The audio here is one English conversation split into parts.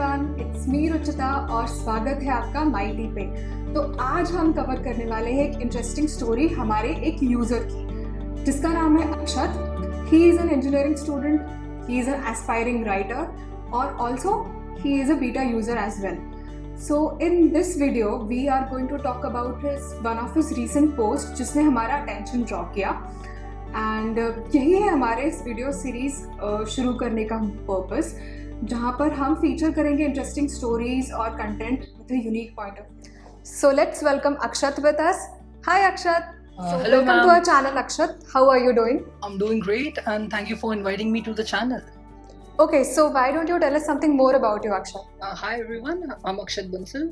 Everyone, it's me Ruchita और स्वागत है आपका माइटी पे। तो आज हम कवर करने वाले हैं एक इंटरेस्टिंग स्टोरी हमारे एक यूजर की, जिसका नाम है Akshat. He is an engineering student, he is an aspiring writer और also he is a beta user as well. So in this video we are going to talk about one of his recent post जिसने हमारा attention draw किया and यही है हमारे इस video series शुरू करने का पर्पस, जहाँ पर हम फीचर करेंगे इंटरेस्टिंग स्टोरीज और content with a unique point of view. So let's welcome Akshat with us. Hi Akshat. Hello, welcome to our channel Akshat. How are you doing? I'm doing great and thank you for inviting me to the channel. Okay, so why don't you tell us something more about you, Akshat? Hi everyone, I'm Akshat Bansal.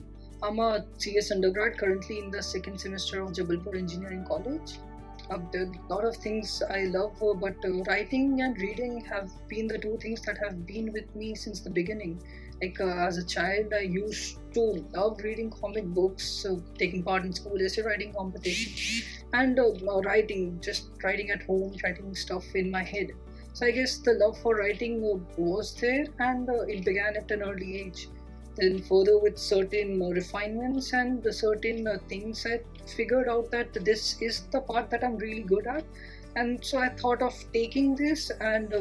I'm a CS undergrad currently in the second semester of Jabalpur Engineering College. There are a lot of things I love, but writing and reading have been the two things that have been with me since the beginning. Like as a child, I used to love reading comic books, taking part in school essay writing competitions, and just writing at home, writing stuff in my head. So I guess the love for writing was there, and it began at an early age. Then further with certain refinements and certain things, I figured out that this is the part that I'm really good at, and so I thought of taking this and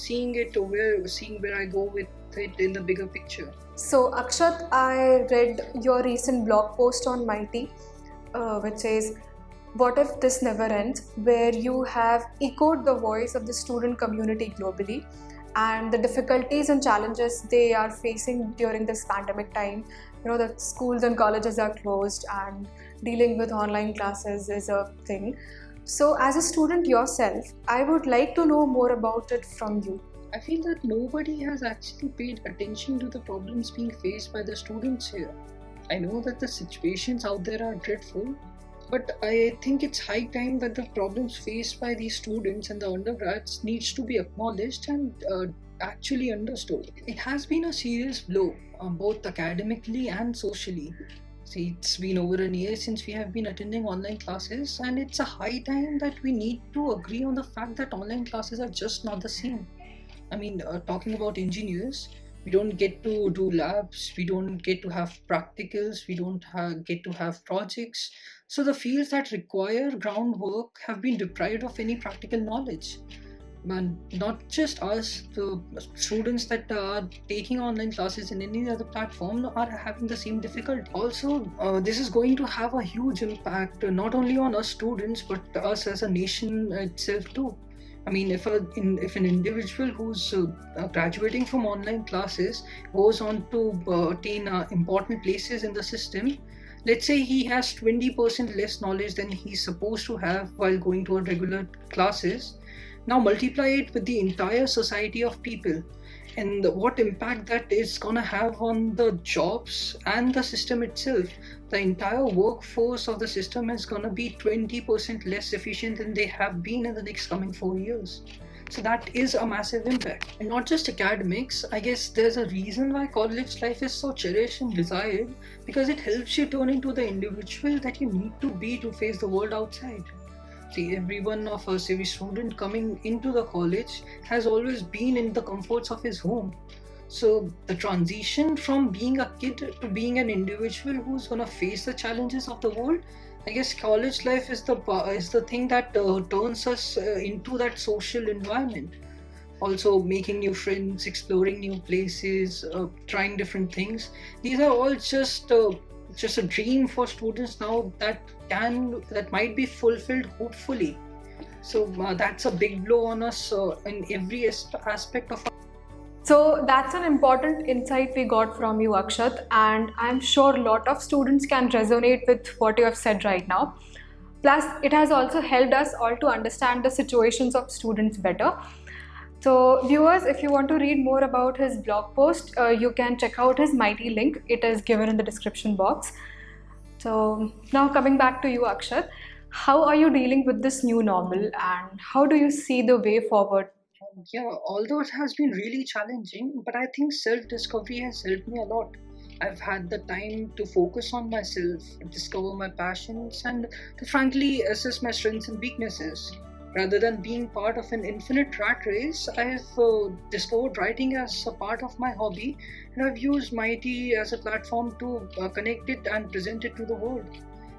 seeing where I go with it in the bigger picture. So Akshat, I read your recent blog post on Mighty, which says, "What if this never ends?" where you have echoed the voice of the student community globally and the difficulties and challenges they are facing during this pandemic time. You know, the schools and colleges are closed and dealing with online classes is a thing. So as a student yourself, I would like to know more about it from you. I feel that nobody has actually paid attention to the problems being faced by the students here. I know that the situations out there are dreadful, but I think it's high time that the problems faced by these students and the undergrads needs to be acknowledged and actually understood. It has been a serious blow, both academically and socially. See, it's been over a year since we have been attending online classes, and it's a high time that we need to agree on the fact that online classes are just not the same. I mean, talking about engineers, we don't get to do labs, we don't get to have practicals, we don't get to have projects. So the fields that require groundwork have been deprived of any practical knowledge. And not just us, the students that are taking online classes in any other platform are having the same difficulty. Also, this is going to have a huge impact not only on us students but us as a nation itself too. I mean, if an individual who's graduating from online classes goes on to attain important places in the system, let's say he has 20% less knowledge than he's supposed to have while going to a regular classes. Now multiply it with the entire society of people, and what impact that is gonna have on the jobs and the system itself. The entire workforce of the system is gonna be 20% less efficient than they have been in the next coming 4 years. So that is a massive impact. And not just academics, I guess there's a reason why college life is so cherished and desired, because it helps you turn into the individual that you need to be to face the world outside. See, every one of us, every student coming into the college has always been in the comforts of his home. So the transition from being a kid to being an individual who's gonna face the challenges of the world, I guess college life is the thing that turns us into that social environment. Also making new friends, exploring new places, trying different things. These are all just a dream for students now that might be fulfilled hopefully. So that's a big blow on us in every aspect of our. So that's an important insight we got from you, Akshat, and I'm sure a lot of students can resonate with what you have said right now. Plus, it has also helped us all to understand the situations of students better. So viewers, if you want to read more about his blog post, you can check out his Mighty link. It is given in the description box. So now coming back to you, Akshat, how are you dealing with this new normal and how do you see the way forward? Yeah, although it has been really challenging, but I think self-discovery has helped me a lot. I've had the time to focus on myself, discover my passions, and to frankly assess my strengths and weaknesses. Rather than being part of an infinite rat race, I've discovered writing as a part of my hobby, and I've used Mighty as a platform to connect it and present it to the world.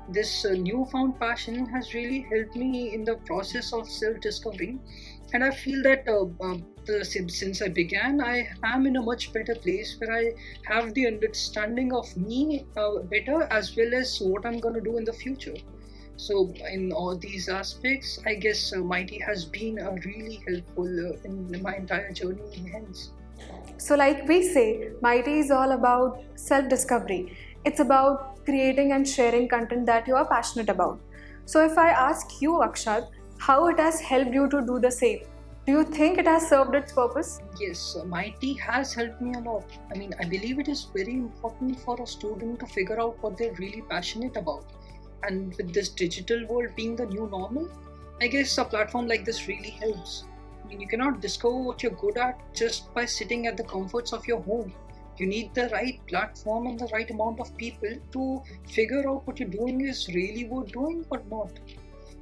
This newfound passion has really helped me in the process of self-discovery, and I feel that since I began, I am in a much better place where I have the understanding of me better, as well as what I'm going to do in the future. So, in all these aspects, I guess Mighty has been really helpful in my entire journey. Hence, So, like we say, Mighty is all about self discovery. It's about creating and sharing content that you are passionate about. So, if I ask you, Akshat, how it has helped you to do the same, do you think it has served its purpose? yes, Mighty has helped me a lot. I mean, I believe it is very important for a student to figure out what they're really passionate about. And with this digital world being the new normal, I guess a platform like this really helps. I mean, you cannot discover what you're good at just by sitting at the comforts of your home. You need the right platform and the right amount of people to figure out what you're doing is really worth doing or not.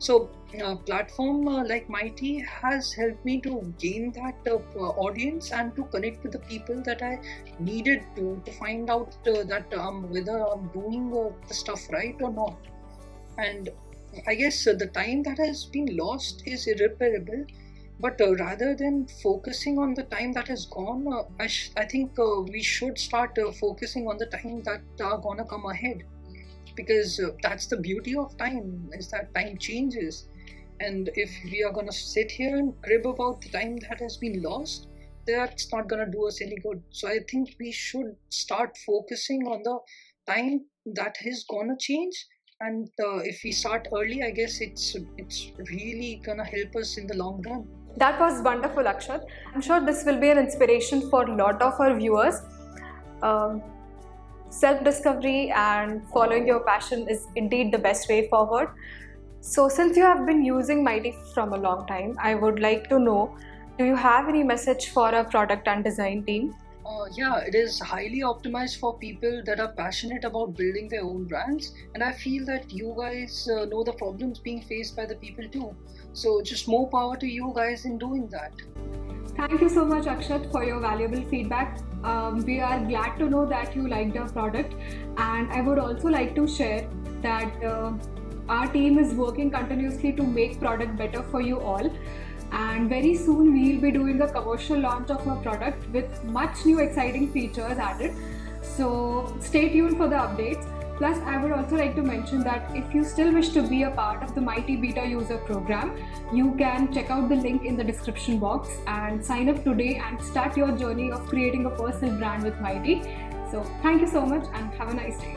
So, a platform like Mighty has helped me to gain that audience and to connect with the people that I needed to find out that whether I'm doing the stuff right or not. And I guess the time that has been lost is irreparable. But rather than focusing on the time that has gone, I think we should start focusing on the time that are gonna come ahead, because that's the beauty of time, is that time changes. And if we are gonna sit here and crib about the time that has been lost, that's not gonna do us any good. So I think we should start focusing on the time that is gonna change, and if we start early, I guess it's really gonna help us in the long run. That was wonderful, Akshat. I'm sure this will be an inspiration for a lot of our viewers. Self discovery and following your passion is indeed the best way forward. So, since you have been using Mighty from a long time, I would like to know, do you have any message for our product and design team? Yeah, it is highly optimized for people that are passionate about building their own brands, and I feel that you guys know the problems being faced by the people too. So just more power to you guys in doing that. Thank you so much, Akshat, for your valuable feedback. We are glad to know that you liked our product, and I would also like to share that our team is working continuously to make product better for you all. And very soon we'll be doing a commercial launch of our product with much new exciting features added. So stay tuned for the updates. Plus, I would also like to mention that if you still wish to be a part of the Mighty Beta user program, you can check out the link in the description box and sign up today and start your journey of creating a personal brand with Mighty. So thank you so much and have a nice day.